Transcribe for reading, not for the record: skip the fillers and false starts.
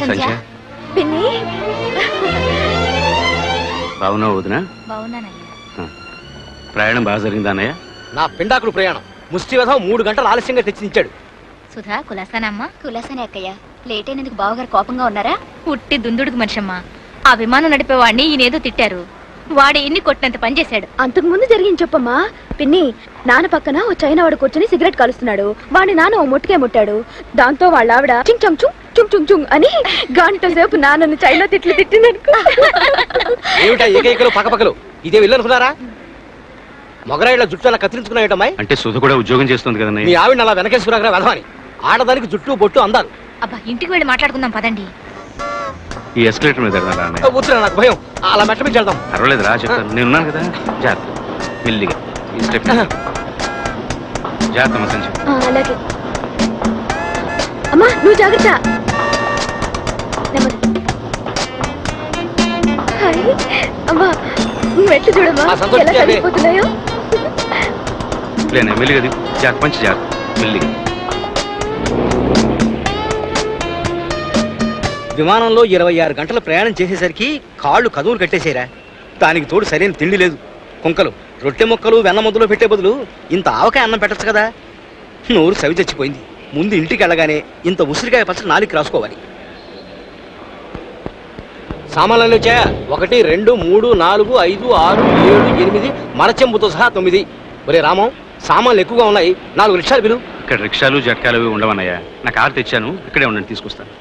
సంధ్య పిన్ని బాగున్నావు వదినా? బాగున్నానయ్యా. ప్రయాణం బాగా జరిగిందా అన్నయ్య? నా పిండాకుడు ప్రయాణం ముష్టివధం 3 గంటలు ఆలస్యంగా తెచ్చిచ్చాడు. సుధా కులాసానమ్మా? కులాసానే అక్కయ్య. లేట్ అయినందుకు బావగారు కోపంగా ఉన్నారా? పుట్టి దుందుడుకు మనిషమ్మా. ఆ విమానం నడిపేవాడిని ఈయనేదో తిట్టారు. వాడు ఇన్ని కొట్టినంత పనిచేశాడు. అంతకు ముందు జరిగింది చెప్పమ్మా. పిన్ని, నాన్న పక్కన ఓ చైనా వాడు కూర్చొని సిగరెట్ కాలుస్తున్నాడు. వాడి నాన్న ఓ ముట్టుకే ముట్టాడు. దాంతో వాళ్ళ ఆవిడ చింగ్ చంగ్ చుంగ్ చుంగ్ చుంగ్ చుంగ్ అని గంట సేపు నాన్నను చైనా తిట్లు తిట్టిందనుకో. ఏమిటా ఏకైకలు పక్కపక్కలు? ఇదే వెళ్ళనుకున్నారా? మొగరాయిల జుట్టు అలా కత్తిరించుకున్నాయటమ్మాయి. అంటే సుధ కూడా ఉద్యోగం చేస్తుంది కదా మీ ఆవిడ అలా వెనకేసుకురాకరా వెధవని. ఆడదానికి జుట్టు బొట్టు అందారు. అబ్బా ఇంటికి వెళ్ళి మాట్లాడుకుందాం పదండి. ఈ ఎస్కలేటర్ మీద వద్దురా, నాకు భయం. అలా మెట్ల మీద వెళ్దాం. పర్వాలేదు రా, చెప్తాను. నేనున్నాను కదా. జాగ్రత్త, మెల్లిగా ఈ స్టెప్ జాగ్రత్త మా సంచి. అలాగే అమ్మా, నువ్వు జాగ్రత్త. అమ్మా మెట్లు చూడమ్మా ఎలా కలిగిపోతున్నాయో. మెల్లిగా జాగ్రత్త, మంచి జాగ్రత్త, మెల్లిగా. విమానంలో 26 గంటల ప్రయాణం చేసేసరికి కాళ్ళు కదువులు కట్టేసేరా. దానికి తోడు సరైన తిండి లేదు. కుంకలు రొట్టె మొక్కలు వెన్న ముద్దలో పెట్టే బదులు ఇంత ఆవకాయ అన్నం పెట్టచ్చు కదా. నోరు సవి చచ్చిపోయింది. ముందు ఇంటికి వెళ్ళగానే ఇంత ఉసిరికాయ పచ్చడి నాలుగు రాసుకోవాలి. సామాన్లు వచ్చాయా? 1 2 3 4 5 6 7 8 మరచెంబుతో సహా 9. ఒరే రామం, సామాన్లు ఎక్కువగా ఉన్నాయి. 4 రిక్షాలు పిలువు. ఇక్కడ రిక్షాలు జట్కాలు ఉండవన్నయ్య. నా కారు తెచ్చాను, ఇక్కడే ఉండండి, తీసుకొస్తాను.